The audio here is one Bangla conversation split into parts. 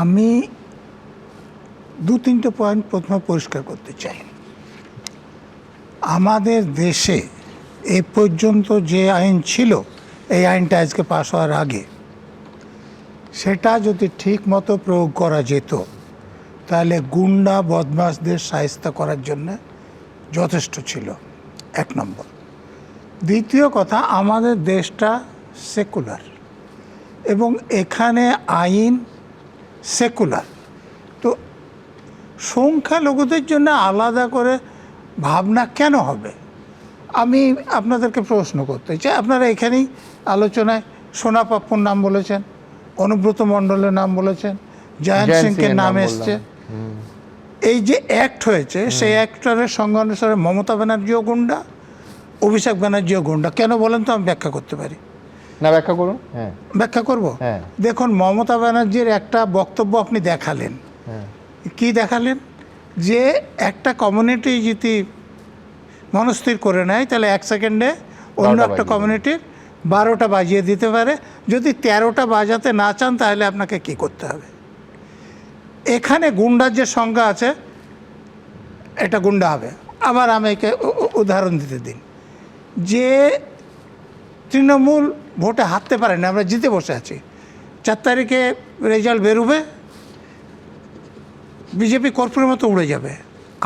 আমি দু তিনটে পয়েন্ট প্রথমে পরিষ্কার করতে চাই। আমাদের দেশে এ পর্যন্ত যে আইন ছিল, এই আইনটা আজকে পাশ হওয়ার আগে, সেটা যদি ঠিক মতো প্রয়োগ করা যেত তাহলে গুন্ডা বদমাশদের শায়েস্তা করার জন্য যথেষ্ট ছিল, এক নম্বর। দ্বিতীয় কথা, আমাদের দেশটা সেকুলার এবং এখানে আইন সেকুলার। তো সংখ্যালঘুদের জন্য আলাদা করে ভাবনা কেন হবে? আমি আপনাদেরকে প্রশ্ন করতে চাই। আপনারা এখানেই আলোচনায় সোনা পাপ্পুর নাম বলেছেন, অনুব্রত মণ্ডলের নাম বলেছেন, জয়ন্ত সিংয়ের নাম এসছে। এই যে অ্যাক্ট হয়েছে, সেই অ্যাক্টারের সঙ্গে অনুসারে মমতা ব্যানার্জিও গুন্ডা, অভিষেক ব্যানার্জিও গুন্ডা। কেন বলেন তো? আমি ব্যাখ্যা করতে পারি। না, ব্যাখ্যা করুন। ব্যাখ্যা করব। দেখুন, মমতা ব্যানার্জির একটা বক্তব্য আপনি দেখালেন। কি দেখালেন? যে একটা কমিউনিটি যদি মনস্থির করে নেয় তাহলে 1 সেকেন্ডে অন্য একটা কমিউনিটির 12টা বাজিয়ে দিতে পারে। যদি 13টা বাজাতে না চান তাহলে আপনাকে কি করতে হবে? এখানে গুন্ডার যে সংজ্ঞা আছে, এটা গুন্ডা হবে। আবার আমি একে উদাহরণ দিতে দিন। যে তৃণমূল ভোটে হারতে পারে না, আমরা জিতে বসে আছি, 4 তারিখে রেজাল্ট বেরোবে, বিজেপি কর্পূরের মতো উড়ে যাবে,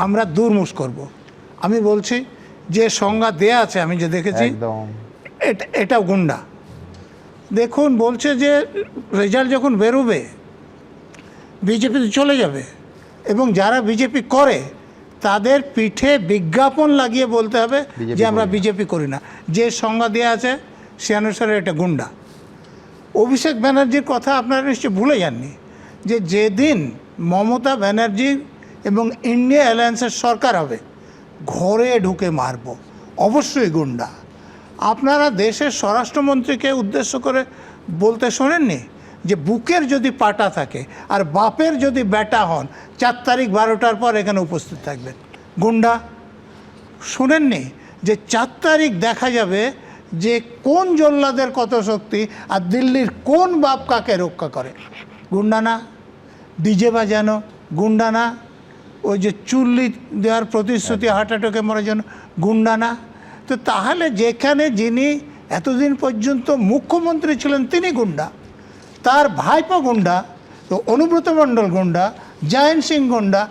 আমরা দুর্মুষ করব। আমি বলছি যে সংজ্ঞা দেয়া আছে, আমি যে দেখেছি, এটাও গুন্ডা। দেখুন, বলছে যে রেজাল্ট যখন বেরোবে বিজেপিতে চলে যাবে এবং যারা বিজেপি করে তাদের পিঠে বিজ্ঞাপন লাগিয়ে বলতে হবে যে আমরা বিজেপি করি না। যে সংজ্ঞা দেওয়া আছে সে অনুসারে এটা গুন্ডা। অভিষেক ব্যানার্জির কথা আপনারা নিশ্চয়ই ভুলে যাননি যে যেদিন মমতা ব্যানার্জি এবং ইন্ডিয়া অ্যালায়েন্সের সরকার হবে, ঘরে ঢুকে মারব, অবশ্যই গুন্ডা। আপনারা দেশের স্বরাষ্ট্রমন্ত্রীকে উদ্দেশ্য করে বলতে শোনেননি যে বুকের যদি পাটা থাকে আর বাপের যদি বেটা হন, 4 তারিখ 12টার পর এখানে উপস্থিত থাকবেন? গুন্ডা। শুনেননি যে 4 তারিখ দেখা যাবে যে কোন জল্লাদের কত শক্তি আর দিল্লির কোন বাপ কাকে রক্ষা করে? গুন্ডা না? ডিজে বাজানো গুন্ডা না? ওই যে চুল্লি দেওয়ার প্রতিশ্রুতি হার্ট অ্যাটাকে মরার জন্য গুন্ডা না? তো তাহলে যেখানে যিনি এতদিন পর্যন্ত মুখ্যমন্ত্রী ছিলেন তিনি গুন্ডা, তার ভাইপো গুন্ডা, তো অনুব্রত মণ্ডল গুন্ডা, জয়ন্ত সিং গুন্ডা,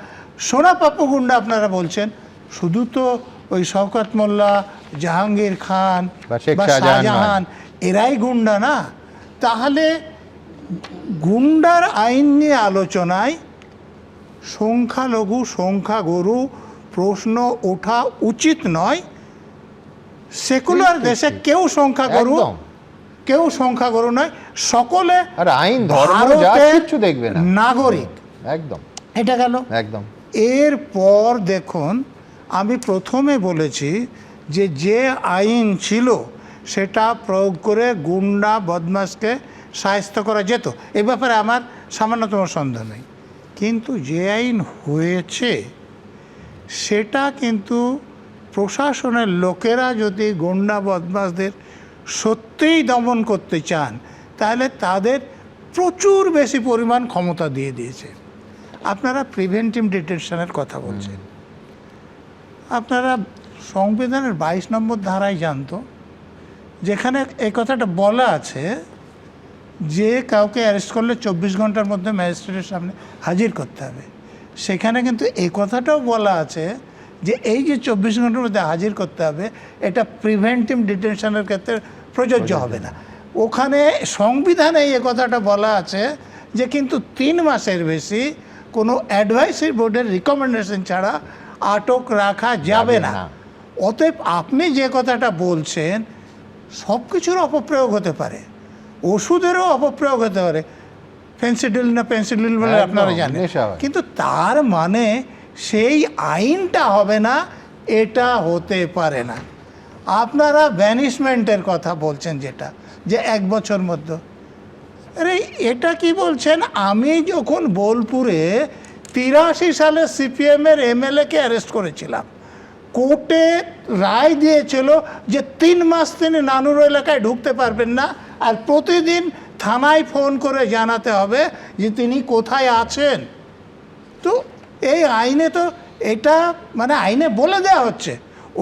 সোনা পাপ্পু গুন্ডা আপনারা বলছেন, শুধু তো ওই শওকত মোল্লা, জাহাঙ্গীর খান বা শাহজাহান এরাই গুন্ডা না? তাহলে গুন্ডার আইন নিয়ে আলোচনায় সংখ্যালঘু সংখ্যাগুরু প্রশ্ন ওঠা উচিত নয়। সেকুলার দেশে কেউ সংখ্যাগুরু নয়, সকলে আইন ধর্ম যা কিছু দেখবে না, নাগরিক। একদম এটা গেল। একদম। এরপর দেখুন, আমি প্রথমে বলেছি যে আইন ছিল সেটা প্রয়োগ করে গুন্ডা বদমাশকে শায়েস্ত করা যেত, এ ব্যাপারে আমার সামান্যতম সন্দেহ নেই। কিন্তু যে আইন হয়েছে সেটা কিন্তু প্রশাসনের লোকেরা যদি গুন্ডা বদমাশদের সত্যিই দমন করতে চান তাহলে তাদের প্রচুর বেশি পরিমাণ ক্ষমতা দিয়ে দিয়েছে। আপনারা প্রিভেন্টিভ ডিটেনশনের কথা বলছেন, আপনারা সংবিধানের 22 নম্বর ধারায় জানতো, যেখানে এই কথাটা বলা আছে যে কাউকে অ্যারেস্ট করলে 24 ঘন্টার মধ্যে ম্যাজিস্ট্রেটের সামনে হাজির করতে হবে। সেখানে কিন্তু এই কথাটাও বলা আছে যে এই যে 24 ঘন্টার মধ্যে হাজির করতে হবে, এটা প্রিভেন্টিভ ডিটেনশনের ক্ষেত্রে প্রযোজ্য হবে না। ওখানে সংবিধানে এই কথাটা বলা আছে যে কিন্তু 3 মাসের বেশি কোনো অ্যাডভাইসরি বোর্ডের রিকমেন্ডেশন ছাড়া আটক রাখা যাবে না। অতএব আপনি যে কথাটা বলছেন, সব কিছুর অপপ্রয়োগ হতে পারে, ওষুধেরও অপপ্রয়োগ হতে পারে, পেন্সিডিল বলে আপনারা জানেন, কিন্তু তার মানে সেই আইনটা হবে না, এটা হতে পারে না। আপনারা ব্যানিশমেন্টের কথা বলছেন, যেটা যে 1 বছর মধ্যে, আরে এটা কি বলছেন? আমি যখন বোলপুরে 83 সালে সিপিএমের এমএলএকে অ্যারেস্ট করেছিলাম, কোর্টে রায় দিয়েছিল যে 3 মাস তিনি নানুর এলাকায় ঢুকতে পারবেন না, আর প্রতিদিন থানায় ফোন করে জানাতে হবে যে তিনি কোথায় আছেন। তো এই আইনে তো এটা মানে আইনে বলে দেওয়া হচ্ছে,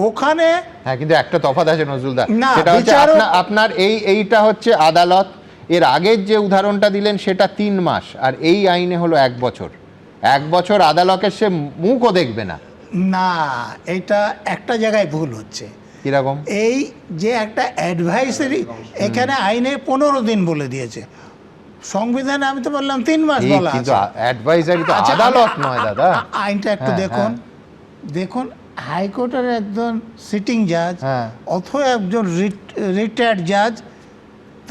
ওখানে হ্যাঁ, কিন্তু একটা তফাৎ আছে নজরুলদা, না, সেটা হচ্ছে আপনার এইটা হচ্ছে আদালত। এর আগের যে উদাহরণটা দিলেন সেটা 3 মাস, আর এই আইনে হলো 1 বছর। 1 বছর আদালতের সে মুখও দেখবে না। না, এটা একটা জায়গায় ভুল হচ্ছে। কিরকম? এই যে একটা অ্যাডভাইসারি, এখানে আইনে 15 দিন বলে দিয়েছে, সংবিধানে আমি তো বললাম 3 মাস বলা কিন্তু আছে। অ্যাডভাইজারি তো আচ্ছা, আদালত নয় দাদা। আইনটা একটু হ্যাঁ, দেখুন। দেখুন, হাইকোর্টের একজন সিটিং জাজ হ্যাঁ। অথবা একজন রিটায়ার্ড জাজ,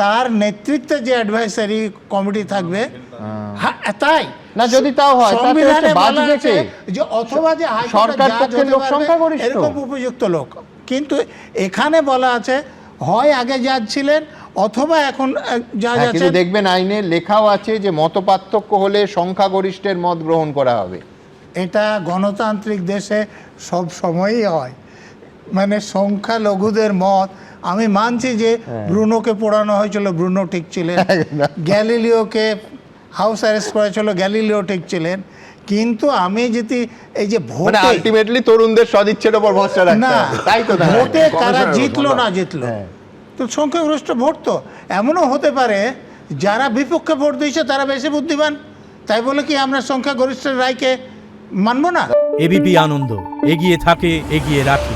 তার নেতৃত্বে যে অ্যাডভাইসারি কমিটি থাকবে, হ্যাঁ, তাই না, যদি তাও হয় তাতে সংবিধানে হচ্ছে বলা বাদ আছে গেছে। যে অথবা যে হাইকোর্টের সরকার জাজ পক্ষের হতে লোক পারবে সংখ্যা গরিষ্ঠ। এরকম উপযুক্ত লোক, কিন্তু এখানে বলা আছে হয় আগে জাজ ছিলেন অথবা এখন জাজ হ্যাঁ, কিন্তু আছেন। দেখবেন আইনে লেখাও আছে যে মতপার্থক্য হলে সংখ্যাগরিষ্ঠের মত গ্রহণ করা হবে। এটা গণতান্ত্রিক দেশে সব সময়ই হয়, মানে সংখ্যালঘুদের মত। আমি মানছি যে ব্রুনোকে পোড়ানো হয়েছিল, ব্রুনো ঠিক ছিলেন, গ্যালিলিওকে হাউস অ্যারেস্ট করেছিল, গ্যালিলিও ঠিক ছিলেন, কিন্তু আমি যদি এই যে মানে ভোটে আলটিমেটলি তরুণদের সদিচ্ছের উপর ভরসা রাখতে না, হবে, তাই তো দাদা? ভোটে কারা গবেষণার জিতলো উপর, না জিতলো, হ্যাঁ। তো সংখ্যাগরিষ্ঠ ভোট তো এমনও হতে পারে যারা বিপক্ষে ভোট দিয়েছে তারা বেশি বুদ্ধিমান, তাই বলে কি আমরা সংখ্যাগরিষ্ঠের রায়কে মানবো না? এবিপি আনন্দ, এগিয়ে থাকে, এগিয়ে রাখে।